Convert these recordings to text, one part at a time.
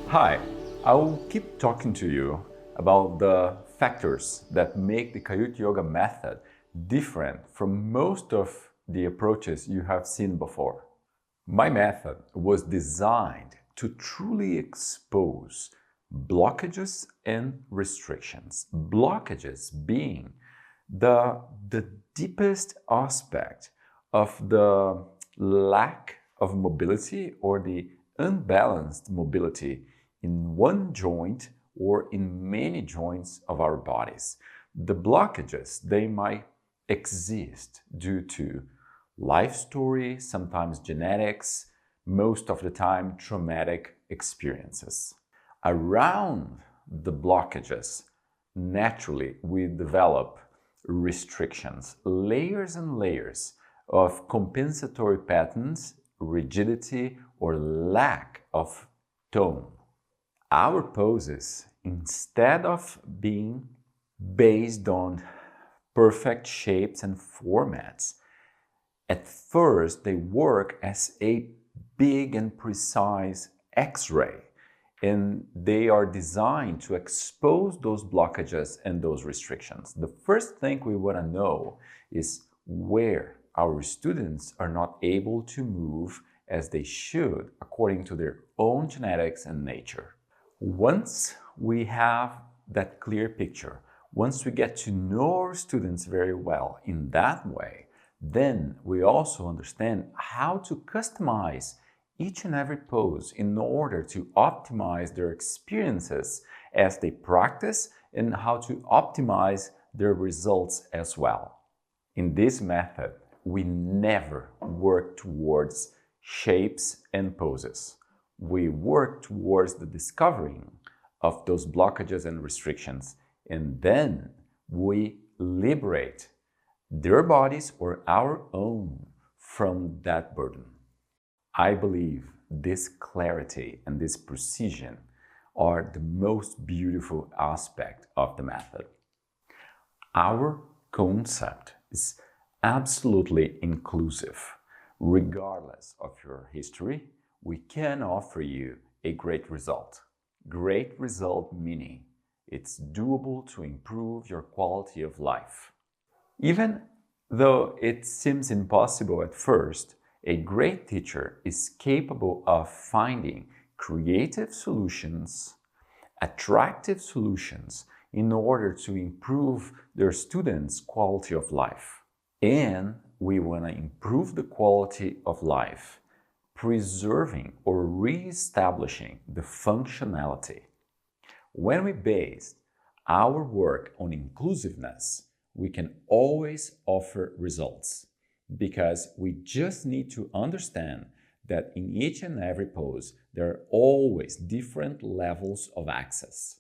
Hi, I'll keep talking to you about the factors that make the Kaiut Yoga method different from most of the approaches you have seen before. My method was designed to truly expose blockages and restrictions. Blockages being the deepest aspect of the lack of mobility or the unbalanced mobility in one joint or in many joints of our bodies. The blockages, they might exist due to life story, sometimes genetics, most of the time traumatic experiences. Around the blockages, naturally we develop restrictions, layers and layers of compensatory patterns, rigidity, or lack of tone. Our poses, instead of being based on perfect shapes and formats, at first they work as a big and precise X-ray, and they are designed to expose those blockages and those restrictions. The first thing we want to know is where our students are not able to move as they should according to their own genetics and nature. Once we have that clear picture, once we get to know our students very well in that way, then we also understand how to customize each and every pose in order to optimize their experiences as they practice and how to optimize their results as well. In this method, we never work towards shapes and poses. We work towards the discovering of those blockages and restrictions, and then we liberate their bodies or our own from that burden. I believe this clarity and this precision are the most beautiful aspect of the method. Our concept is absolutely inclusive. Regardless of your history, we can offer you a great result. Great result meaning it's doable to improve your quality of life. Even though it seems impossible at first, a great teacher is capable of finding creative solutions, attractive solutions in order to improve their students' quality of life. And we want to improve the quality of life, preserving or re-establishing the functionality. When we base our work on inclusiveness, we can always offer results because we just need to understand that in each and every pose, there are always different levels of access.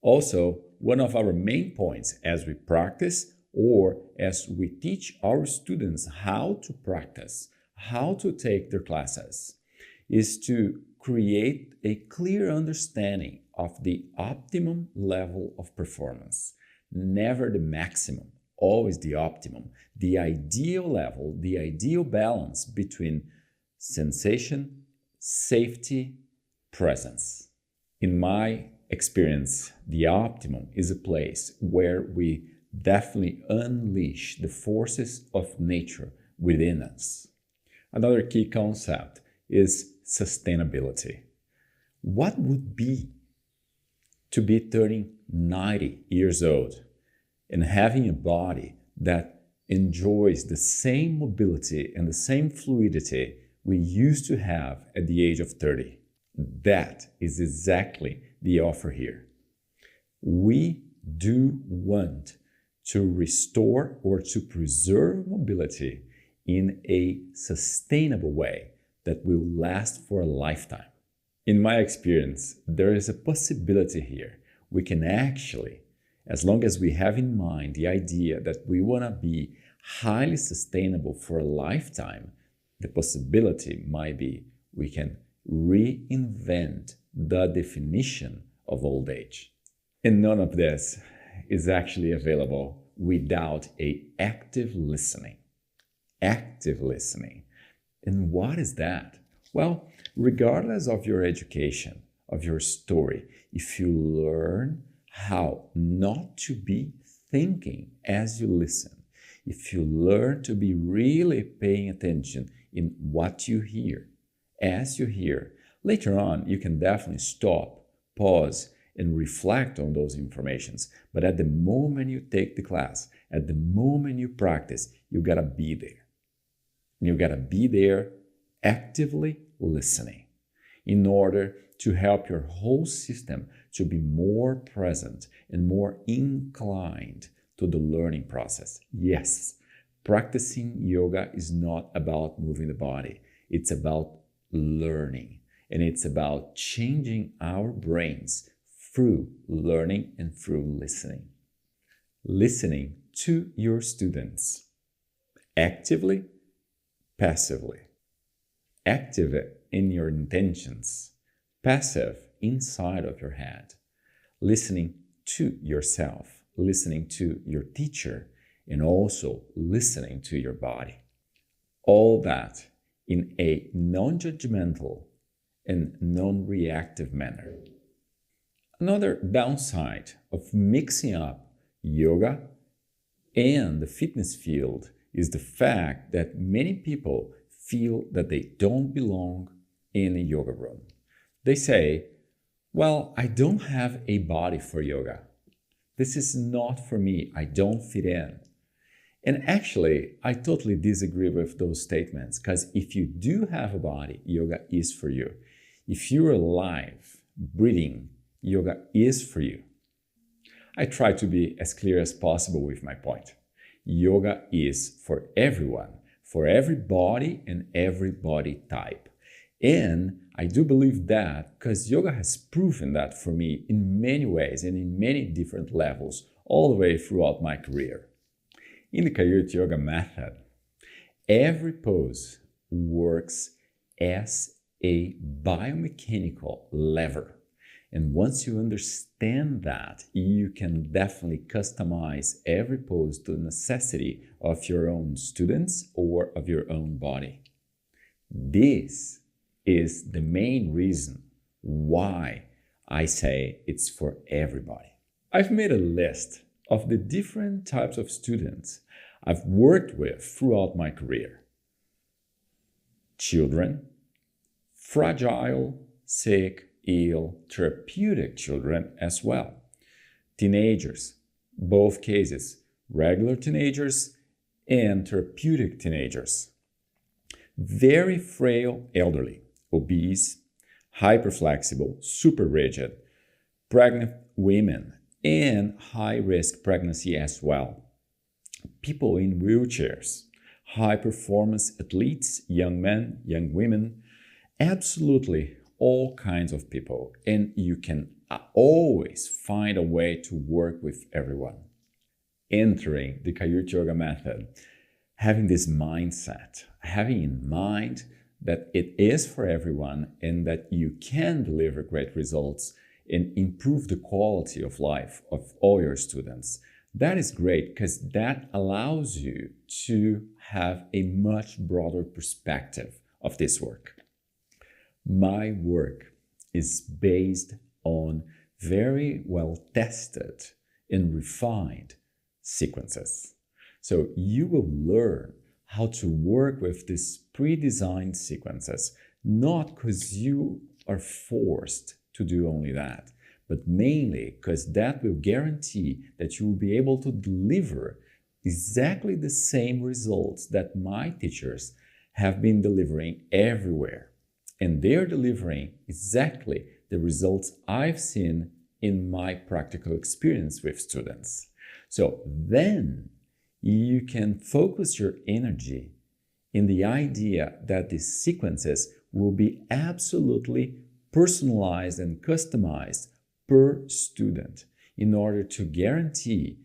Also, one of our main points as we practice or as we teach our students how to practice, how to take their classes, is to create a clear understanding of the optimum level of performance. Never the maximum, always the optimum, the ideal level, the ideal balance between sensation, safety, presence. In my experience, the optimum is a place where we definitely unleash the forces of nature within us. Another key concept is sustainability. What would be to be turning 90 years old and having a body that enjoys the same mobility and the same fluidity we used to have at the age of 30? That is exactly the offer here. We do want to restore or to preserve mobility in a sustainable way that will last for a lifetime. In my experience, there is a possibility here. We can actually, as long as we have in mind the idea that we want to be highly sustainable for a lifetime, the possibility might be we can reinvent the definition of old age. And none of this is actually available without an active listening. Active listening. And what is that? Well, regardless of your education, of your story, if you learn how not to be thinking as you listen, if you learn to be really paying attention in what you hear, as you hear, later on you can definitely stop, pause, and reflect on those informations. But at the moment you take the class, at the moment you practice, you gotta be there. You gotta be there actively listening in order to help your whole system to be more present and more inclined to the learning process. Yes, practicing yoga is not about moving the body. It's about learning, and it's about changing our brains through learning and through listening. Listening to your students actively, passively. Active in your intentions, passive inside of your head. Listening to yourself, listening to your teacher, and also listening to your body. All that in a non-judgmental and non-reactive manner. Another downside of mixing up yoga and the fitness field is the fact that many people feel that they don't belong in a yoga room. They say, well, I don't have a body for yoga. This is not for me. I don't fit in. And actually, I totally disagree with those statements, because if you do have a body, yoga is for you. If you're alive, breathing, yoga is for you. I try to be as clear as possible with my point. Yoga is for everyone, for every body and every body type. And I do believe that because yoga has proven that for me in many ways and in many different levels all the way throughout my career. In the Kaiut Yoga method, every pose works as a biomechanical lever. And once you understand that, you can definitely customize every pose to the necessity of your own students or of your own body. This is the main reason why I say it's for everybody. I've made a list of the different types of students I've worked with throughout my career. Children, fragile, sick, ill, therapeutic children as well. Teenagers, both cases, regular teenagers and therapeutic teenagers. Very frail elderly, obese, hyperflexible, super rigid, pregnant women, and high-risk pregnancy as well. People in wheelchairs, high-performance athletes, young men, young women, absolutely all kinds of people. And you can always find a way to work with everyone. Entering the Kaiut Yoga method, having this mindset, having in mind that it is for everyone and that you can deliver great results and improve the quality of life of all your students. That is great because that allows you to have a much broader perspective of this work. My work is based on very well tested and refined sequences. So you will learn how to work with these pre-designed sequences, not because you are forced to do only that, but mainly because that will guarantee that you will be able to deliver exactly the same results that my teachers have been delivering everywhere. And they're delivering exactly the results I've seen in my practical experience with students. So then you can focus your energy in the idea that these sequences will be absolutely personalized and customized per student in order to guarantee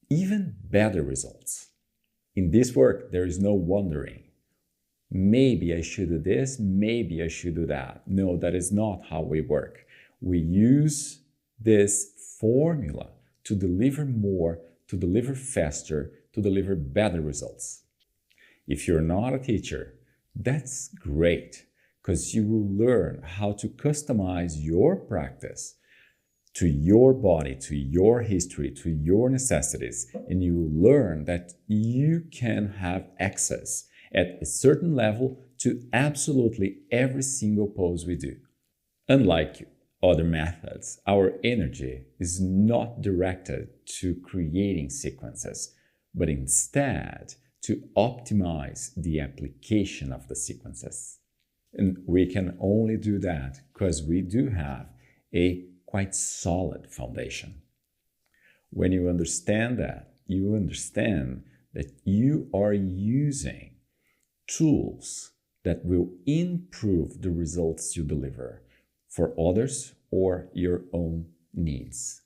even better results. In this work, there is no wondering. Maybe I should do this, maybe I should do that. No, that is not how we work. We use this formula to deliver more, to deliver faster, to deliver better results. If you're not a teacher, that's great, because you will learn how to customize your practice to your body, to your history, to your necessities, and you will learn that you can have access at a certain level to absolutely every single pose we do. Unlike other methods, our energy is not directed to creating sequences, but instead to optimize the application of the sequences. And we can only do that because we do have a quite solid foundation. When you understand that, you understand that you are using tools that will improve the results you deliver for others or your own needs.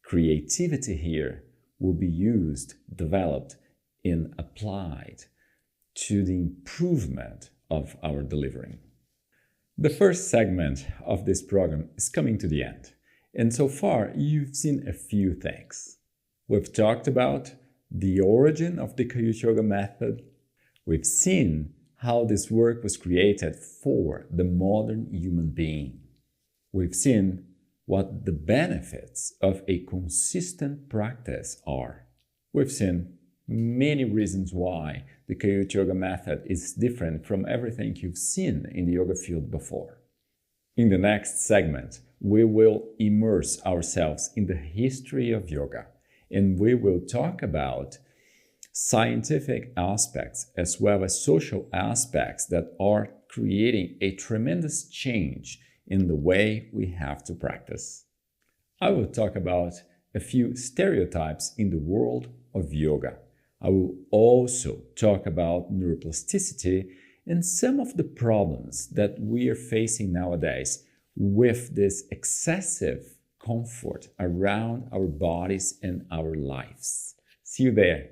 Creativity here will be used, developed, and applied to the improvement of our delivering. The first segment of this program is coming to the end, and so far you've seen a few things. We've talked about the origin of the Kaiut Yoga method. We've seen how this work was created for the modern human being. We've seen what the benefits of a consistent practice are. We've seen many reasons why the Kaiut Yoga method is different from everything you've seen in the yoga field before. In the next segment, we will immerse ourselves in the history of yoga, and we will talk about scientific aspects as well as social aspects that are creating a tremendous change in the way we have to practice. I will talk about a few stereotypes in the world of yoga. I will also talk about neuroplasticity and some of the problems that we are facing nowadays with this excessive comfort around our bodies and our lives. See you there.